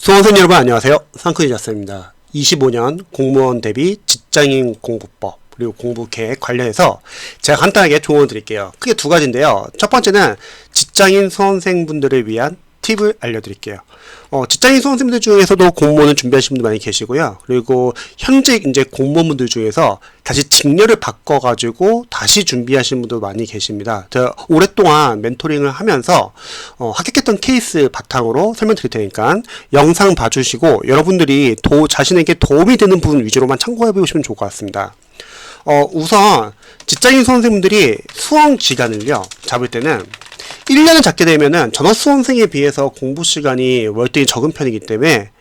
수험생 여러분 안녕하세요. 상크이자스입니다. 25년 공무원 대비 직장인 공부법 그리고 공부 계획 관련해서 제가 간단하게 조언을 드릴게요. 크게 두 가지인데요. 첫 번째는 직장인 수험생분들을 위한 팁을 알려드릴게요. 직장인 수험생분들 중에서도 공무원을 준비하시는 분들 많이 계시고요. 그리고 현재 이제 공무원분들 중에서 다시 직렬을 바꿔가지고 다시 준비하시는 분도 많이 계십니다. 제가 오랫동안 멘토링을 하면서 합격했던 케이스 바탕으로 설명드릴 테니까 영상 봐주시고 여러분들이 자신에게 도움이 되는 부분 위주로만 참고해 보시면 좋을 것 같습니다. 우선 직장인 수험생분들이 수험 기간을요 잡을 때는 1년을 잡게 되면은 전업 수험생에 비해서 공부 시간이 월등히 적은 편이기 때문에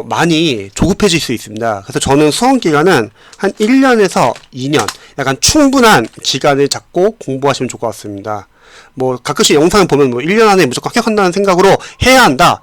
많이 조급해질 수 있습니다. 그래서 저는 수험 기간은 한 1년에서 2년 약간 충분한 기간을 잡고 공부하시면 좋을 것 같습니다. 뭐 가끔씩 영상을 보면 뭐 1년 안에 무조건 합격한다는 생각으로 해야 한다.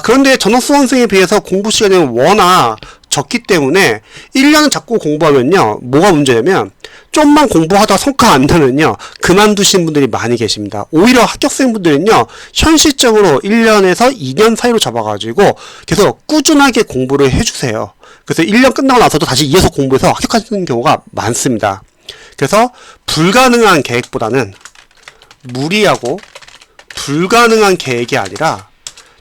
그런데 전업 수험생에 비해서 공부 시간이 워낙 적기 때문에 1년을 잡고 공부하면요 뭐가 문제냐면 좀만 공부하다 성과 안 나면요 그만두신 분들이 많이 계십니다. 오히려 합격생분들은요 현실적으로 1년에서 2년 사이로 잡아가지고 계속 꾸준하게 공부를 해주세요. 그래서 1년 끝나고 나서도 다시 이어서 공부해서 합격하시는 경우가 많습니다. 그래서 불가능한 계획보다는 무리하고 불가능한 계획이 아니라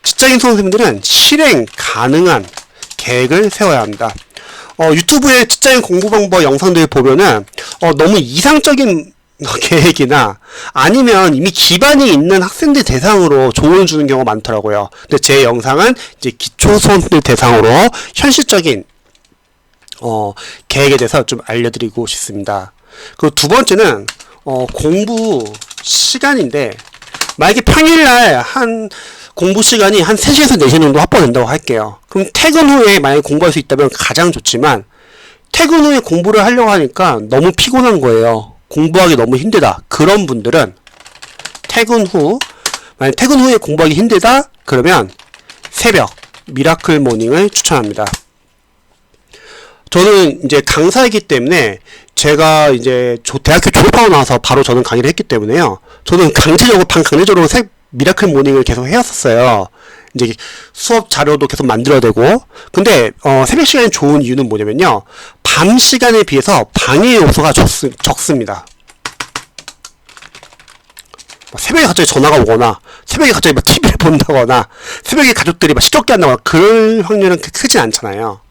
직장인 수험생들은 실행 가능한 계획을 세워야 합니다. 유튜브에 직장인 공부 방법 영상들 보면은 너무 이상적인 계획이나 아니면 이미 기반이 있는 학생들 대상으로 조언을 주는 경우가 많더라고요. 근데 제 영상은 이제 기초 수험생들 대상으로 현실적인 계획에 대해서 좀 알려드리고 싶습니다. 그리고 두 번째는 공부 시간인데 만약에 평일날 한 공부 시간이 한 3시에서 4시 정도 확보된다고 할게요. 그럼 퇴근 후에 만약에 공부할 수 있다면 가장 좋지만 퇴근 후에 공부를 하려고 하니까 너무 피곤한 거예요. 공부하기 너무 힘들다. 그런 분들은 만약 퇴근 후에 공부하기 힘들다? 그러면 새벽 미라클 모닝을 추천합니다. 저는 이제 강사이기 때문에 제가 이제 대학교 졸업하고 나서 바로 저는 강의를 했기 때문에요. 저는 강제적으로 미라클 모닝을 계속 해왔었어요. 이제 수업 자료도 계속 만들어야 되고. 근데 새벽 시간이 좋은 이유는 뭐냐면요. 밤 시간에 비해서 방해 요소가 적습니다. 새벽에 갑자기 전화가 오거나 새벽에 갑자기 막 TV를 본다거나 새벽에 가족들이 막 시끄럽게 한다거나 그럴 확률은 크진 않잖아요.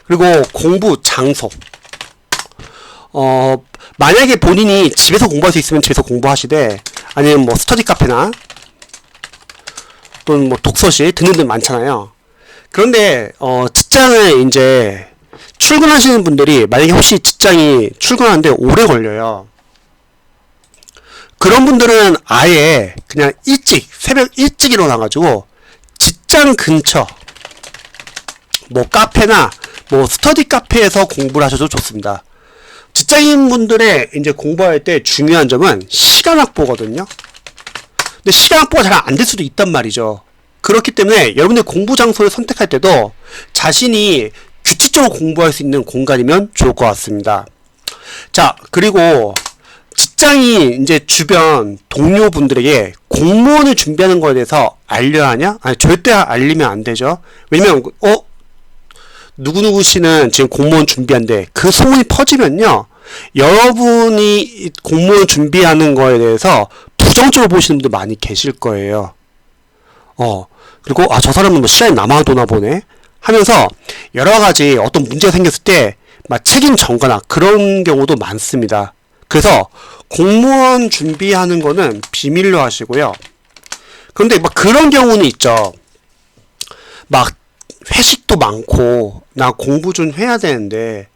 그리고 공부 장소. 만약에 본인이 집에서 공부할 수 있으면 집에서 공부하시되 아니면 뭐 스터디 카페나 또는 뭐 독서실 등등등 많잖아요. 그런데 직장을 이제 출근하시는 분들이 만약에 혹시 직장이 출근하는데 오래 걸려요. 그런 분들은 아예 그냥 새벽 일찍 일어나가지고 직장 근처 뭐 카페나 뭐 스터디 카페에서 공부를 하셔도 좋습니다. 직장인분들의 이제 공부할 때 중요한 점은 시간 확보거든요. 근데 시간 확보가 잘 안 될 수도 있단 말이죠. 그렇기 때문에 여러분들 공부 장소를 선택할 때도 자신이 규칙적으로 공부할 수 있는 공간이면 좋을 것 같습니다. 자, 그리고 직장인 이제 주변 동료분들에게 공무원을 준비하는 거에 대해서 알려야 하냐? 아니, 절대 알리면 안 되죠. 왜냐면 누구누구 씨는 지금 공무원 준비한대. 그 소문이 퍼지면요. 여러분이 공무원 준비하는 거에 대해서 부정적으로 보시는 분들 많이 계실 거예요. 그리고 저 사람은 뭐 시간이 남아도나 보네 하면서 여러가지 어떤 문제가 생겼을 때 막 책임 전가나 그런 경우도 많습니다. 그래서 공무원 준비하는 거는 비밀로 하시고요. 그런데 막 그런 경우는 있죠. 막 회식도 많고 나 공부 좀 해야 되는데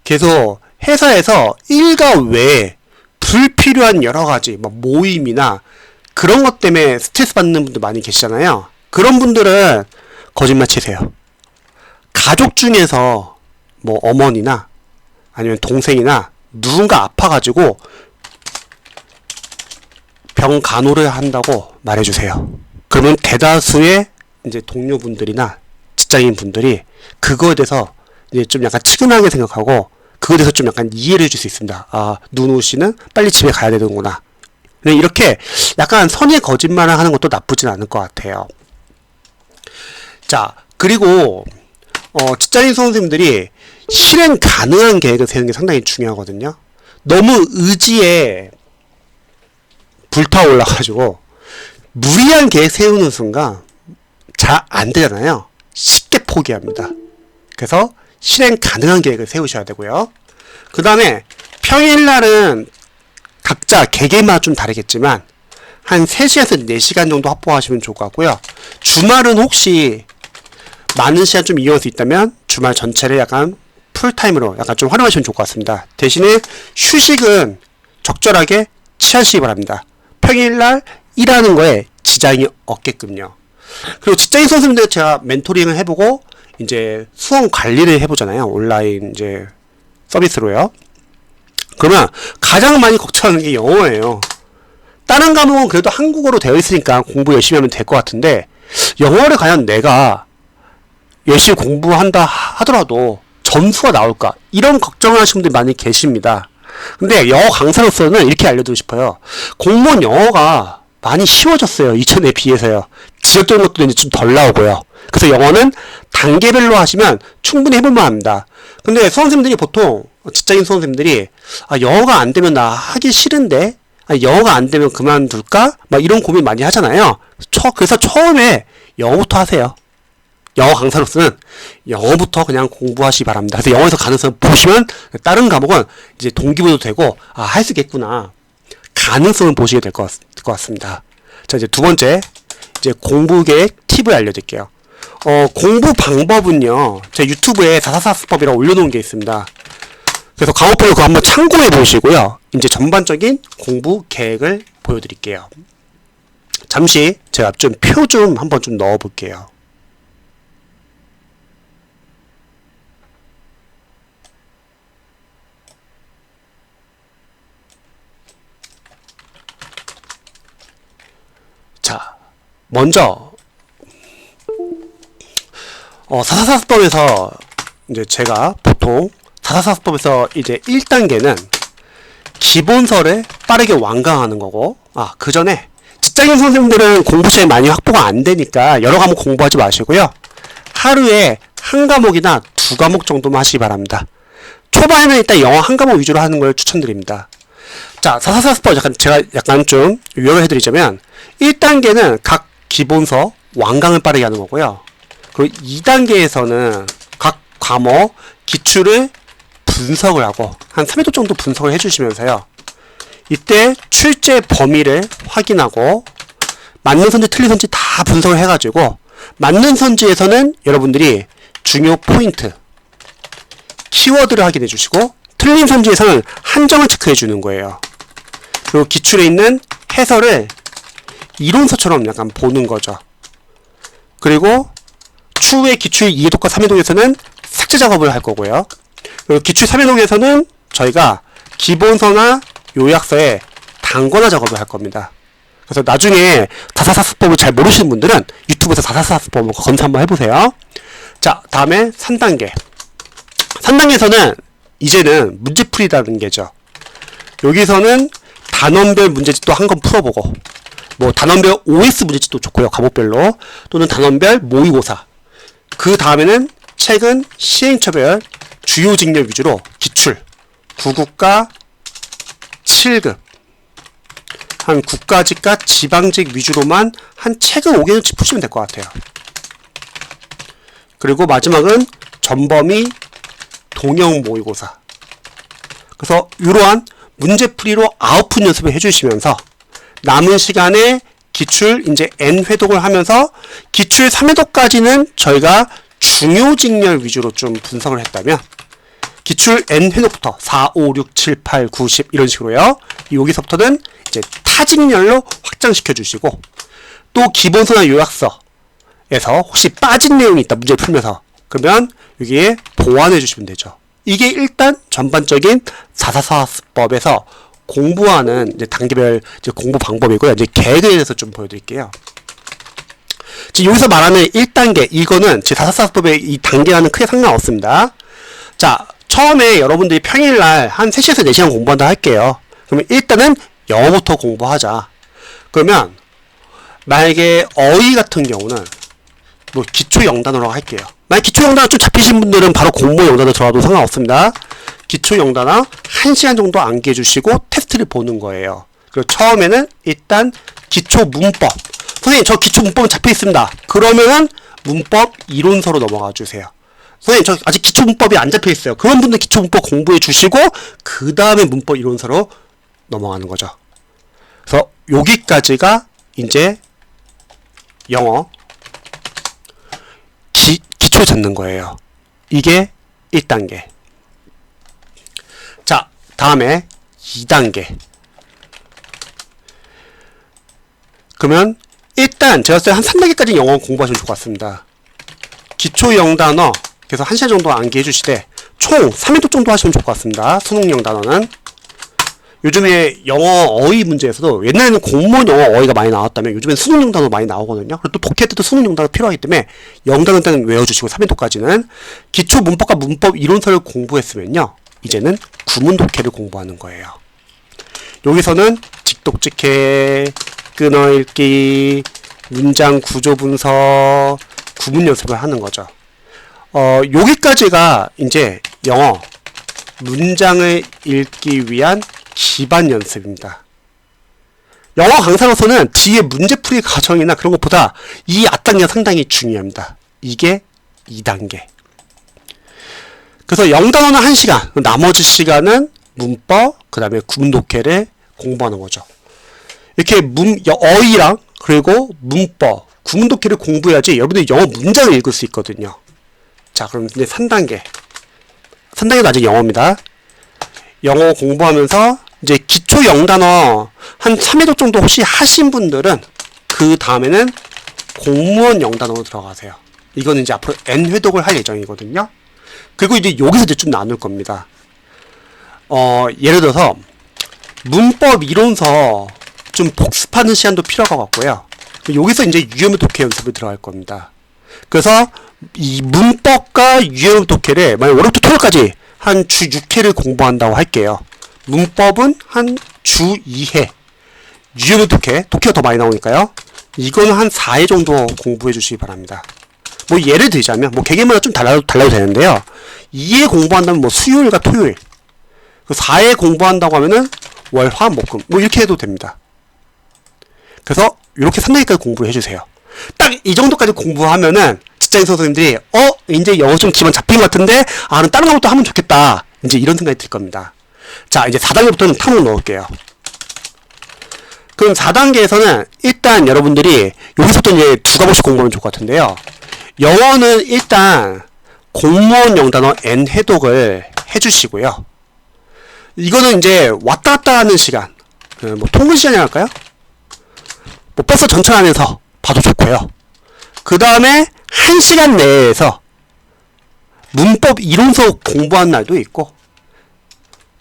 계속 회사에서 일과 외에 불필요한 여러가지 막 모임이나 그런 것 때문에 스트레스 받는 분들 많이 계시잖아요. 그런 분들은 거짓말 치세요. 가족 중에서 뭐 어머니나 아니면 동생이나 누군가 아파가지고 병 간호를 한다고 말해주세요. 그러면 대다수의 이제 동료분들이나 직장인 분들이 그거에 대해서 이제 좀 약간 측은하게 생각하고 그거에 대해서 좀 약간 이해를 해줄 수 있습니다. 누누 씨는 빨리 집에 가야 되는구나. 근데 이렇게 약간 선의 거짓말을 하는 것도 나쁘진 않을 것 같아요. 자, 그리고 직장인 수험 선생님들이 실행 가능한 계획을 세우는 게 상당히 중요하거든요. 너무 의지에 불타올라가지고 무리한 계획 세우는 순간 잘 안 되잖아요. 쉽게 포기합니다. 그래서 실행 가능한 계획을 세우셔야 되고요. 그 다음에 평일날은 각자 개개마다 좀 다르겠지만 한 3시간에서 4시간 정도 확보하시면 좋을 것 같고요. 주말은 혹시 많은 시간 좀 이용할 수 있다면 주말 전체를 약간 풀타임으로 약간 좀 활용하시면 좋을 것 같습니다. 대신에 휴식은 적절하게 취하시기 바랍니다. 평일날 일하는 거에 지장이 없게끔요. 그리고 직장인 선생님들 제가 멘토링을 해보고 이제 수험 관리를 해보잖아요. 온라인 이제 서비스로요. 그러면 가장 많이 걱정하는 게 영어예요. 다른 과목은 그래도 한국어로 되어 있으니까 공부 열심히 하면 될 것 같은데 영어를 과연 내가 열심히 공부한다 하더라도 점수가 나올까? 이런 걱정을 하시는 분들이 많이 계십니다. 근데 영어 강사로서는 이렇게 알려드리고 싶어요. 공무원 영어가 많이 쉬워졌어요. 이전에 비해서요. 지적적인 것도 이제 좀 덜 나오고요. 그래서 영어는 단계별로 하시면 충분히 해볼만 합니다. 근데 수험생들이 보통 직장인 수험생들이 영어가 안 되면 나 하기 싫은데 영어가 안 되면 그만둘까? 막 이런 고민 많이 하잖아요. 그래서 처음에 영어부터 하세요. 영어 강사로서는 영어부터 그냥 공부하시기 바랍니다. 그래서 영어에서 가능성 보시면 다른 과목은 이제 동기부여도 되고 할 수 있겠구나 가능성을 보시게 될 것 같습니다. 자, 이제 두 번째 이제 공부 계획 팁을 알려드릴게요. 공부 방법은요, 제 유튜브에 444수법이라고 올려놓은 게 있습니다. 그래서 과목별로 그거 한번 참고해 보시고요. 이제 전반적인 공부 계획을 보여드릴게요. 잠시 제가 좀 표 좀 한번 좀 넣어 볼게요. 자, 먼저 444수법에서 이제 제가 보통 444수법에서 이제 1단계는 기본서를 빠르게 완강하는 거고, 그 전에 직장인 선생님들은 공부 시간이 많이 확보가 안 되니까 여러 과목 공부하지 마시고요. 하루에 한 과목이나 두 과목 정도만 하시기 바랍니다. 초반에는 일단 영어 한 과목 위주로 하는 걸 추천드립니다. 자, 444수법 제가 약간 좀 요약을 해드리자면 1단계는 각 기본서 완강을 빠르게 하는 거고요. 그리고 2단계에서는 각 과목 기출을 분석을 하고 한 3회도 정도 분석을 해주시면서요. 이때 출제 범위를 확인하고 맞는 선지 틀린 선지 다 분석을 해가지고 맞는 선지에서는 여러분들이 중요 포인트 키워드를 확인해 주시고 틀린 선지에서는 한정을 체크해 주는 거예요. 그리고 기출에 있는 해설을 이론서처럼 약간 보는 거죠. 그리고 추후에 기출 2회독과 3회독에서는 삭제 작업을 할 거고요. 그리고 기출 3회독에서는 저희가 기본서나 요약서에 단권화 작업을 할 겁니다. 그래서 나중에 444수법을 잘 모르시는 분들은 유튜브에서 444수법 검사 한번 해보세요. 자, 다음에 3단계. 3단계에서는 이제는 문제풀이라는 게죠. 여기서는 단원별 문제집도 한 건 풀어보고, 뭐 단원별 OS 문제집도 좋고요. 과목별로. 또는 단원별 모의고사. 그 다음에는 최근 시행처별 주요 직렬 위주로 기출 9급과 7급 한 국가직과 지방직 위주로만 한 최근 5개월치 푸시면 될 것 같아요. 그리고 마지막은 전범위 동형 모의고사. 그래서 이러한 문제풀이로 아웃풋 연습을 해주시면서 남은 시간에 기출 이제 N회독을 하면서 기출 3회독까지는 저희가 중요 직렬 위주로 좀 분석을 했다면 기출 N회독부터 4, 5, 6, 7, 8, 9, 10 이런 식으로요. 여기서부터는 이제 타직렬로 확장시켜 주시고 또 기본서나 요약서에서 혹시 빠진 내용이 있다 문제를 풀면서 그러면 여기에 보완해 주시면 되죠. 이게 일단 전반적인 444수법에서 공부하는 이제 단계별 이제 공부 방법이고요. 이제 계획에 대해서 좀 보여드릴게요. 지금 여기서 말하는 1단계 이거는 제 444수법의 이 단계와는 크게 상관없습니다. 자, 처음에 여러분들이 평일날 한 3시에서 4시간 공부한다 할게요. 그러면 일단은 영어부터 공부하자. 그러면 만약에 어휘 같은 경우는 뭐 기초 영단어라고 할게요. 만약 기초 영단어 좀 잡히신 분들은 바로 공모 영단어 들어가도 상관없습니다. 기초 영단어 1시간 정도 암기해 주시고 테스트를 보는 거예요. 그리고 처음에는 일단 기초 문법. 선생님 저 기초 문법은 잡혀 있습니다. 그러면은 문법 이론서로 넘어가 주세요. 선생님 저 아직 기초 문법이 안 잡혀 있어요. 그런 분들 기초 문법 공부해 주시고 그 다음에 문법 이론서로 넘어가는 거죠. 그래서 여기까지가 이제 영어 기초 잡는 거예요. 이게 1단계. 자, 다음에 2단계. 그러면 일단 제가 봤을 때 한 3단계까지 영어 공부하시면 좋을 것 같습니다. 기초 영단어 그래서 1시간 정도 암기해 주시되 총 3회독 정도 하시면 좋을 것 같습니다. 수능 영단어는 요즘에 영어 어휘 문제에서도 옛날에는 공무원 영어 어휘가 많이 나왔다면 요즘엔 수능 영단어 많이 나오거든요. 그리고 또 독해 때도 수능 영단어 필요하기 때문에 영단어 일단 외워주시고 3회독까지는 기초 문법과 문법 이론서를 공부했으면요. 이제는 구문 독해를 공부하는 거예요. 여기서는 직독직해, 끊어읽기, 문장 구조 분석, 구문 연습을 하는 거죠. 여기까지가 이제 영어 문장을 읽기 위한 기반 연습입니다. 영어 강사로서는 뒤에 문제풀이 과정이나 그런 것보다 이 앞단계가 상당히 중요합니다. 이게 2단계. 그래서 영단어는 1시간, 나머지 시간은 문법, 그 다음에 구문 독해를 공부하는 거죠. 이렇게 어휘랑 그리고 문법, 구문 독해를 공부해야지 여러분들이 영어 문장을 읽을 수 있거든요. 자, 그럼 이제 3단계. 3단계도 아직 영어입니다. 영어 공부하면서 이제 기초 영단어 한 3회독 정도 혹시 하신 분들은 그 다음에는 공무원 영단어로 들어가세요. 이거는 이제 앞으로 N회독을 할 예정이거든요. 그리고 이제 여기서 이제 좀 나눌 겁니다. 예를 들어서 문법 이론서 좀 복습하는 시간도 필요할 것 같고요. 여기서 이제 유형의 독해 연습을 들어갈 겁니다. 그래서 이 문법과 유형의 독해를 만약 월요일부터 토요일까지 한 주 6회를 공부한다고 할게요. 문법은 한 주 2회, 유형의 독해가 더 많이 나오니까요. 이거는 한 4회 정도 공부해 주시기 바랍니다. 뭐 예를 들자면 뭐 개개마다 좀 달라도 되는데요. 2회 공부한다면 뭐 수요일과 토요일, 4회 공부한다고 하면은 월, 화, 목, 금 뭐 이렇게 해도 됩니다. 그래서 이렇게 3단계까지 공부를 해주세요. 딱 이 정도까지 공부하면은 직장인 선생님들이 이제 영어 좀 기본 잡힌 것 같은데 다른 것도 하면 좋겠다. 이제 이런 생각이 들 겁니다. 자, 이제 4단계부터는 탐험 넣을게요. 그럼 4단계에서는 일단 여러분들이 여기서부터 이제 2과목씩 공부하면 좋을 것 같은데요. 영어는 일단 공무원 영단어 N 회독을 해주시고요. 이거는 이제 왔다 갔다 하는 시간, 뭐 통근 시간이 할까요? 뭐 버스 전철안에서 봐도 좋고요. 그 다음에 1시간 내에서 문법 이론서 공부한 날도 있고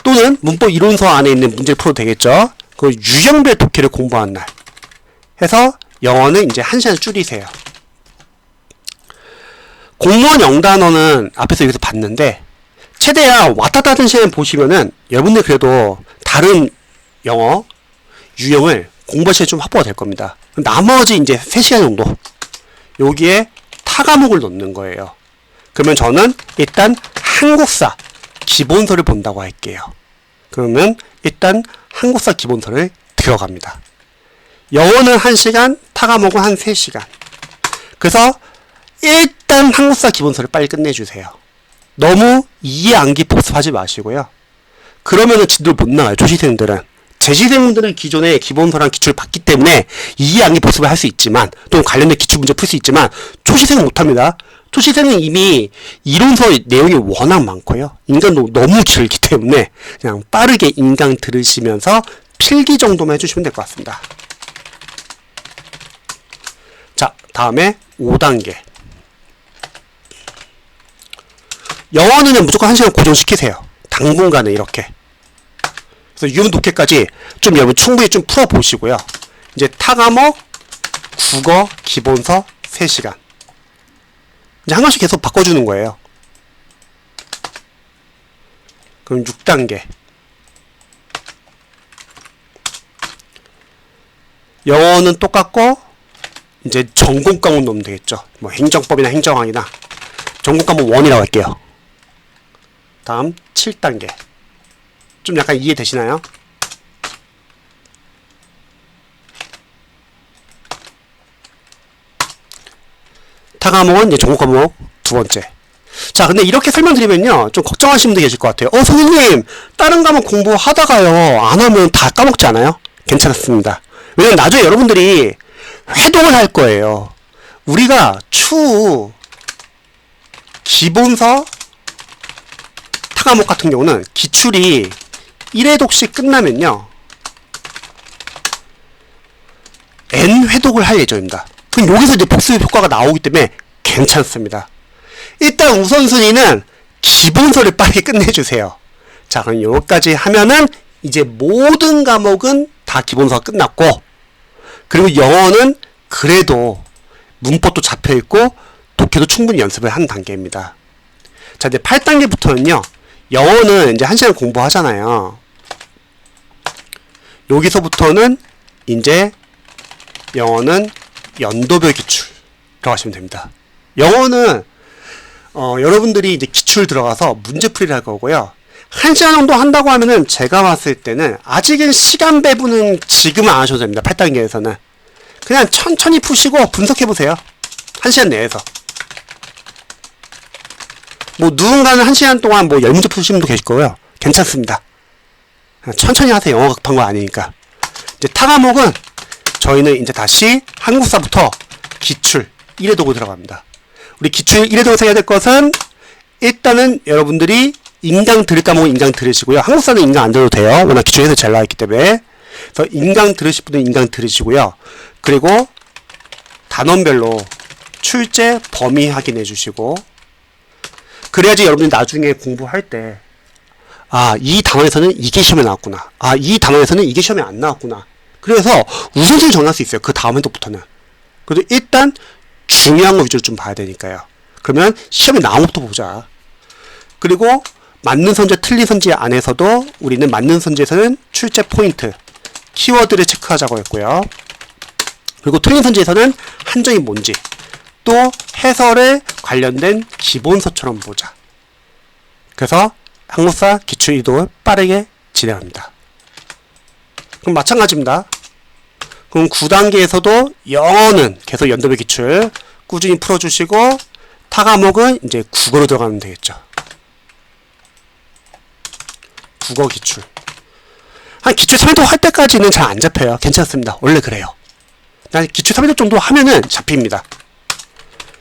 또는 문법 이론서 안에 있는 문제를 풀어도 되겠죠. 그 유형별 독해를 공부한 날 해서 영어는 이제 1시간 줄이세요. 공무원 영단어는 앞에서 여기서 봤는데 최대한 왔다 갔다 하는 시간 보시면은 여러분들 그래도 다른 영어 유형을 공부할 시간이 좀 확보가 될 겁니다. 나머지 이제 3시간 정도 여기에 타과목을 넣는 거예요. 그러면 저는 일단 한국사 기본서를 본다고 할게요. 그러면 일단 한국사 기본서를 들어갑니다. 영어는 1시간, 타과목은 한 3시간. 그래서 일단 한국사 기본서를 빨리 끝내주세요. 너무 이해 암기 복습하지 마시고요. 그러면은 진도를 못 나가요. 조시생들은. 재시생분들은 기존에 기본서랑 기출을 봤기 때문에 이해 암기 복습을 할 수 있지만 또 관련된 기출 문제 풀 수 있지만 초시생은 못합니다. 초시생은 이미 이론서 내용이 워낙 많고요. 인강도 너무 길기 때문에 그냥 빠르게 인강 들으시면서 필기 정도만 해주시면 될 것 같습니다. 자, 다음에 5단계. 영어는 무조건 1시간 고정시키세요. 당분간은 이렇게. 그래서 유형 독해까지 좀 여러분 충분히 좀 풀어보시고요. 이제 타과목, 국어, 기본서 3시간. 이제 한 번씩 계속 바꿔주는 거예요. 그럼 6단계. 영어는 똑같고 이제 전공 과목 넣으면 되겠죠. 뭐 행정법이나 행정학이나 전공 과목 1이라고 할게요. 다음 7단계. 좀 약간 이해되시나요? 타 과목은 이제 전공 과목 두 번째. 자, 근데 이렇게 설명드리면요, 좀 걱정하시는 분들 계실 것 같아요. 선생님, 다른 과목 공부하다가요, 안 하면 다 까먹지 않아요? 괜찮습니다. 왜냐면 나중에 여러분들이 회독을 할 거예요. 우리가 추후 기본서 타 과목 같은 경우는 기출이 1회독씩 끝나면요, N회독을 할 예정입니다. 그럼 여기서 이제 복습 효과가 나오기 때문에 괜찮습니다. 일단 우선순위는 기본서를 빨리 끝내주세요. 자, 그럼 여기까지 하면은 이제 모든 과목은 다 기본서가 끝났고, 그리고 영어는 그래도 문법도 잡혀있고 독해도 충분히 연습을 한 단계입니다. 자, 이제 8단계부터는요, 영어는 이제 1시간 공부하잖아요. 여기서부터는 이제 영어는 연도별 기출이라고 하시면 됩니다. 영어는 여러분들이 이제 기출 들어가서 문제풀이를 할 거고요. 1시간 정도 한다고 하면은 제가 봤을 때는 아직은 시간 배분은 지금은 안 하셔도 됩니다. 8단계에서는. 그냥 천천히 푸시고 분석해보세요. 1시간 내에서. 뭐 누군가는 1시간 동안 뭐 10문제 푸시는 분도 계실 거고요. 괜찮습니다. 천천히 하세요. 영어 급한 거 아니니까. 이제 타 과목은 저희는 이제 다시 한국사부터 기출 1회독으로 들어갑니다. 우리 기출 1회독에서 해야 될 것은 일단은 여러분들이 인강 들을 과목은 인강 들으시고요. 한국사는 인강 안 들어도 돼요. 워낙 기출에서 잘 나와있기 때문에. 그래서 인강 들으실 분은 인강 들으시고요. 그리고 단원별로 출제 범위 확인해 주시고, 그래야지 여러분이 나중에 공부할 때 이 단원에서는 이게 시험에 나왔구나. 이 단원에서는 이게 시험에 안 나왔구나. 그래서 우선순위 정할 수 있어요. 그 다음 회독부터는. 그래도 일단 중요한 거 위주로 좀 봐야 되니까요. 그러면 시험에 나온 것부터 보자. 그리고 맞는 선제, 틀린 선제 안에서도 우리는 맞는 선제에서는 출제 포인트, 키워드를 체크하자고 했고요. 그리고 틀린 선제에서는 한정이 뭔지, 또 해설에 관련된 기본서처럼 보자. 그래서 한국사 기출 이동을 빠르게 진행합니다. 그럼 마찬가지입니다. 그럼 9단계에서도 영어는 계속 연도별 기출 꾸준히 풀어주시고, 타 과목은 이제 국어로 들어가면 되겠죠. 국어 기출. 한 기출 3회독 할 때까지는 잘 안 잡혀요. 괜찮습니다. 원래 그래요. 기출 3회독 정도 하면은 잡힙니다.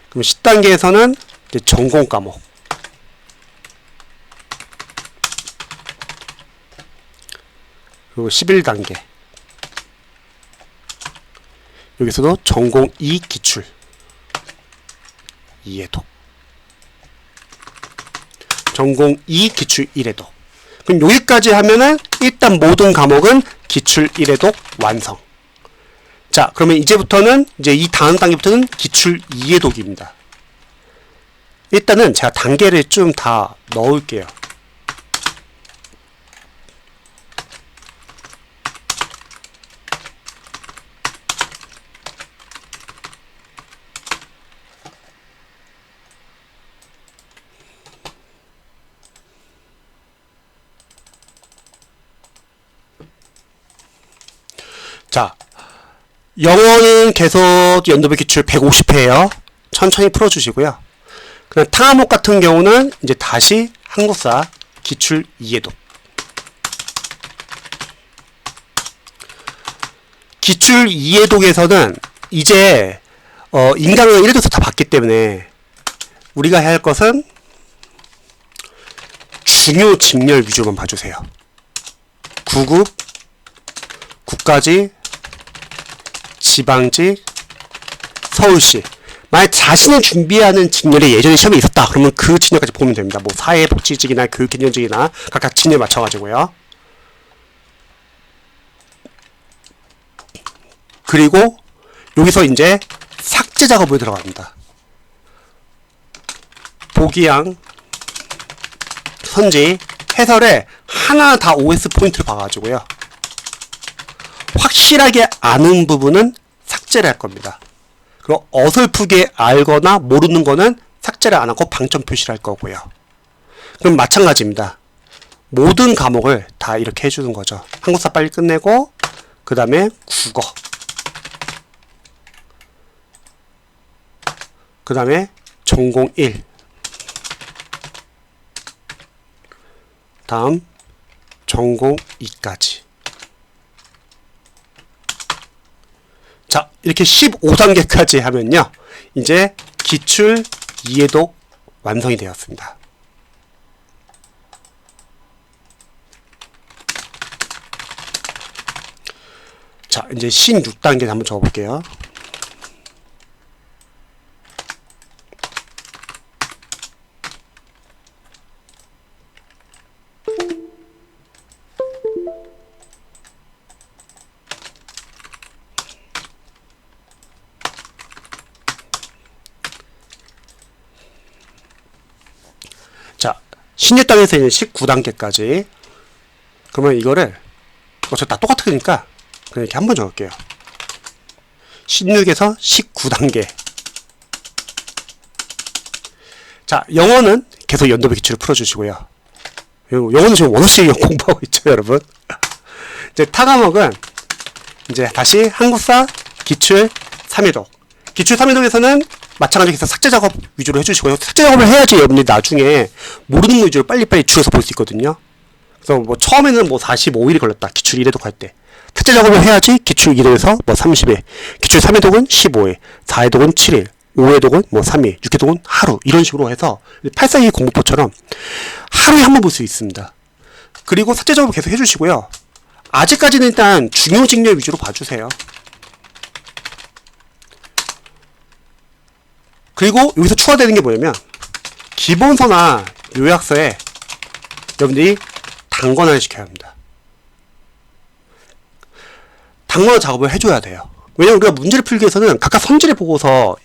그럼 10단계에서는 이제 전공 과목. 그리고 11단계. 여기서도 전공 2 기출. 2회독. 전공 2 기출 1회독. 그럼 여기까지 하면은 일단 모든 과목은 기출 1회독 완성. 자, 그러면 이제부터는 이제 이 다음 단계부터는 기출 2회독입니다. 일단은 제가 단계를 좀 다 넣을게요. 자, 영어는 계속 연도별 기출 150회예요. 천천히 풀어주시고요. 그냥 타 과목 같은 경우는 이제 다시 한국사 기출 2회독. 기출 2회독에서는 이제 인강을 1회독에서 다 봤기 때문에 우리가 해야 할 것은 중요 직렬 위주로만 봐주세요. 9급, 국가직, 지방직, 서울시. 만약 자신이 준비하는 직렬이 예전에 시험에 있었다. 그러면 그 직렬까지 보면 됩니다. 뭐 사회복지직이나 교육개념직이나 각각 직렬 맞춰가지고요. 그리고 여기서 이제 삭제 작업을 들어갑니다. 보기양, 선지, 해설에 하나 다 OS 포인트를 봐가지고요. 확실하게 아는 부분은 삭제를 할 겁니다. 그리고 어설프게 알거나 모르는 거는 삭제를 안 하고 방점 표시를 할 거고요. 그럼 마찬가지입니다. 모든 과목을 다 이렇게 해주는 거죠. 한국사 빨리 끝내고, 그 다음에 국어, 그 다음에 전공 1, 다음 전공 2까지. 자, 이렇게 15단계까지 하면요, 이제 기출 이해독 완성이 되었습니다. 자, 이제 16단계 한번 적어볼게요. 자, 16단계에서 이제 19단계까지. 그러면 이거를, 어차피 다 똑같으니까 그냥 이렇게 한번 적을게요. 16에서 19단계. 자, 영어는 계속 연도별 기출을 풀어주시고요. 영어는 지금 원어식 공부하고 있죠, 여러분. 이제 타과목은 이제 다시 한국사 기출 3회독. 기출 3회독에서는 마찬가지로 삭제 작업 위주로 해주시고요. 삭제 작업을 해야지 여러분들이 나중에 모르는 거 위주로 빨리빨리 줄여서 볼 수 있거든요. 그래서 뭐 처음에는 뭐 45일이 걸렸다. 기출 1회독 할 때. 삭제 작업을 해야지 기출 1회에서 뭐 30일, 기출 3회독은 15일, 4회독은 7일, 5회독은 뭐 3일, 6회독은 하루, 이런 식으로 해서 842 공부법처럼 하루에 한 번 볼 수 있습니다. 그리고 삭제 작업을 계속 해주시고요. 아직까지는 일단 중요 직렬 위주로 봐주세요. 그리고 여기서 추가되는 게 뭐냐면 기본서나 요약서에 여러분들이 단권화를 시켜야 합니다. 단권화 작업을 해줘야 돼요. 왜냐면 우리가 문제를 풀기 위해서는 각각 선지를 보고서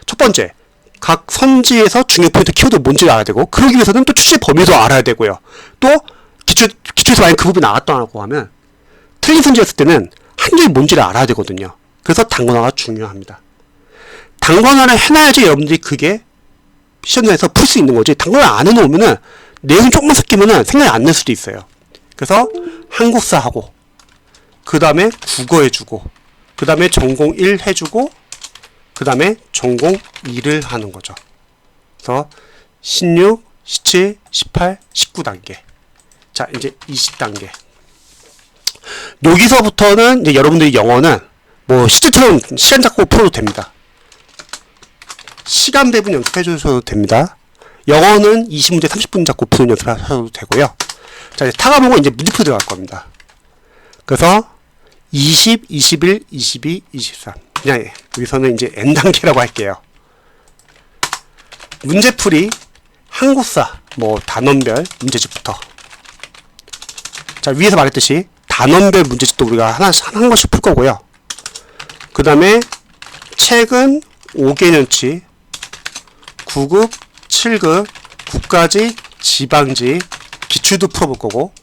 첫 번째, 각 선지에서 중요 포인트 키워드 뭔지를 알아야 되고, 그러기 위해서는 또 출제 범위도 알아야 되고요. 또 기출에서 만약 그 부분이 나왔다고 하면 틀린 선지였을 때는 한줄이 뭔지를 알아야 되거든요. 그래서 단권화가 중요합니다. 단권화를 해놔야지 여러분들이 그게 시험장에서 풀 수 있는 거지. 단권화 안 해놓으면은 내용 조금만 섞이면은 생각이 안 날 수도 있어요. 그래서 한국사 하고, 그 다음에 국어 해주고, 그 다음에 전공 1 해주고, 그 다음에 전공 2를 하는 거죠. 그래서 16, 17, 18, 19단계. 자, 이제 20단계. 여기서부터는 이제 여러분들이 영어는 뭐 실제처럼 시간 잡고 풀어도 됩니다. 시간 배분 연습해 주셔도 됩니다. 영어는 20문제 30분 잡고 푸는 연습을 하셔도 되고요. 자, 이제 타과목은 이제 문제풀이 들어갈 겁니다. 그래서 20, 21, 22, 23. 그냥 여기서는 이제 N단계라고 할게요. 문제풀이 한국사 뭐 단원별 문제집부터. 자, 위에서 말했듯이 단원별 문제집도 우리가 한 번씩 풀 거고요. 그 다음에 책은 5개년치, 9급, 7급, 9까지, 지방지, 기출도 풀어볼 거고,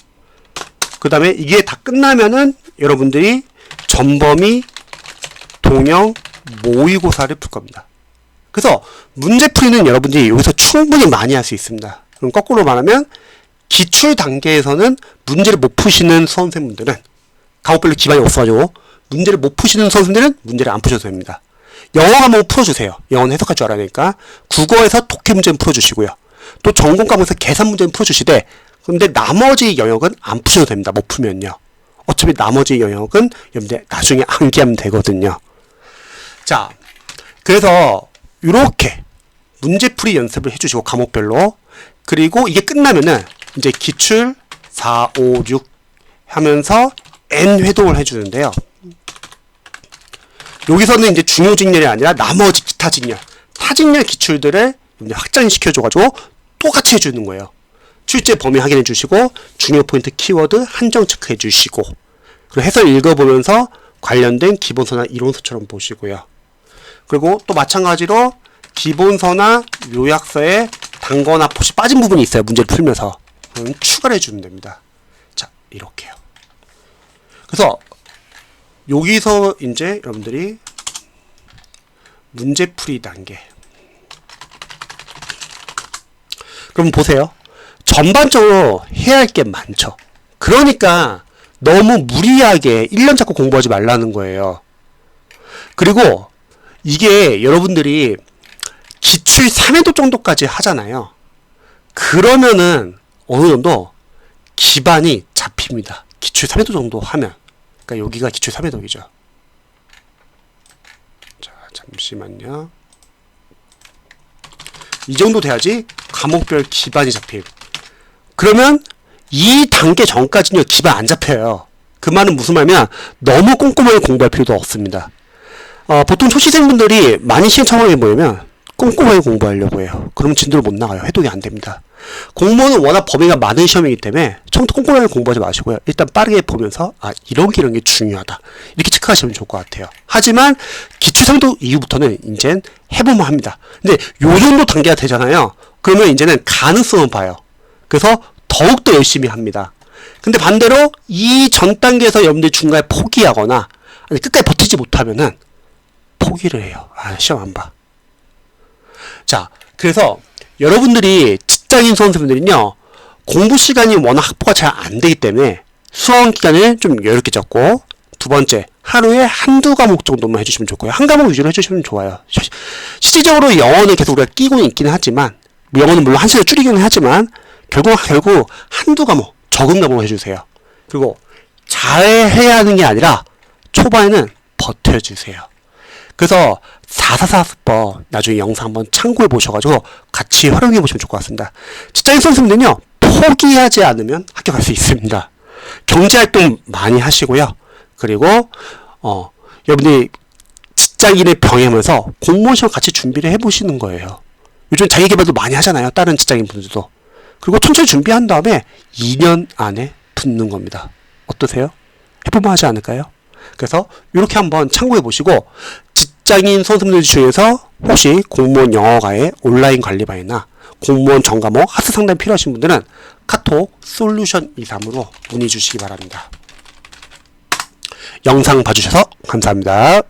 그 다음에 이게 다 끝나면은 여러분들이 전범위, 동영, 모의고사를 풀 겁니다. 그래서 문제풀이는 여러분들이 여기서 충분히 많이 할 수 있습니다. 그럼 거꾸로 말하면 기출 단계에서는 문제를 못 푸시는 수험생분들은 과목별로 기반이 없어가지고 문제를 못 푸시는 수험생들은 문제를 안 푸셔도 됩니다. 영어 과목은 풀어주세요. 영어는 해석할 줄 알아야 되니까. 국어에서 독해 문제는 풀어주시고요. 또 전공 과목에서 계산 문제는 풀어주시되, 근데 나머지 영역은 안 푸셔도 됩니다. 못 풀면요. 어차피 나머지 영역은 여러분들 나중에 암기하면 되거든요. 자, 그래서 이렇게 문제풀이 연습을 해주시고 과목별로, 그리고 이게 끝나면은 이제 기출 4, 5, 6 하면서 N 회동을 해주는데요. 여기서는 이제 중요 직렬이 아니라 나머지 기타 직렬, 타직렬 기출들을 확장시켜줘가지고 똑같이 해주는 거예요. 출제 범위 확인해 주시고, 중요 포인트 키워드 한정 체크해 주시고, 그리고 해설 읽어보면서 관련된 기본서나 이론서처럼 보시고요. 그리고 또 마찬가지로 기본서나 요약서에 단거나 혹시 빠진 부분이 있어요. 문제를 풀면서. 그럼 추가를 해주면 됩니다. 자, 이렇게요. 그래서 여기서 이제 여러분들이 문제풀이 단계. 그럼 보세요. 전반적으로 해야 할 게 많죠. 그러니까 너무 무리하게 1년 잡고 공부하지 말라는 거예요. 그리고 이게 여러분들이 기출 3회도 정도까지 하잖아요. 그러면은 어느 정도 기반이 잡힙니다. 기출 3회도 정도 하면. 그러니까 여기가 기출 3회도이죠. 자, 잠시만요. 이 정도 돼야지 과목별 기반이 잡힘. 그러면 이 단계 전까지는 기반 안 잡혀요. 그 말은 무슨 말이냐? 너무 꼼꼼하게 공부할 필요도 없습니다. 보통 초시생분들이 많이 시행착오에 뭐냐면 꼼꼼하게 공부하려고 해요. 그러면 진도를 못 나가요. 회독이 안 됩니다. 공무원은 워낙 범위가 많은 시험이기 때문에 처음부터 꼼꼼하게 공부하지 마시고요. 일단 빠르게 보면서 이런 게 중요하다. 이렇게 체크하시면 좋을 것 같아요. 하지만 기출상도 이후부터는 이젠 해보면 합니다. 근데 요 정도 단계가 되잖아요. 그러면 이제는 가능성은 봐요. 그래서 더욱더 열심히 합니다. 근데 반대로 이 전 단계에서 여러분들이 중간에 포기하거나 아니 끝까지 버티지 못하면은 포기를 해요. 시험 안 봐. 자, 그래서 여러분들이 직장인 수험생분들은요, 공부 시간이 워낙 확보가 잘 안 되기 때문에 수험 기간을 좀 여유롭게 잡고, 두 번째, 하루에 한두 과목 정도만 해주시면 좋고요. 한 과목 위주로 해주시면 좋아요. 실질적으로 영어는 계속 우리가 끼고는 있기는 하지만, 영어는 물론 한 시간 줄이기는 하지만, 결국 한두 과목, 적은 과목 해주세요. 그리고 잘해야 하는 게 아니라, 초반에는 버텨주세요. 그래서 444수법 나중에 영상 한번 참고해 보셔가지고 같이 활용해 보시면 좋을 것 같습니다. 직장인 선생님들은요, 포기하지 않으면 합격할 수 있습니다. 경제활동 많이 하시고요. 그리고 여러분들이 직장인을 병행하면서 공무원 시험 같이 준비를 해보시는 거예요. 요즘 자기계발도 많이 하잖아요. 다른 직장인 분들도. 그리고 천천히 준비한 다음에 2년 안에 붙는 겁니다. 어떠세요? 해보면 하지 않을까요? 그래서 이렇게 한번 참고해 보시고, 직장인 선생님들 중에서 혹시 공무원 영어과의 온라인 관리반이나 공무원 전과목 하스 상담 필요하신 분들은 카톡 솔루션 23으로 문의 주시기 바랍니다. 영상 봐주셔서 감사합니다.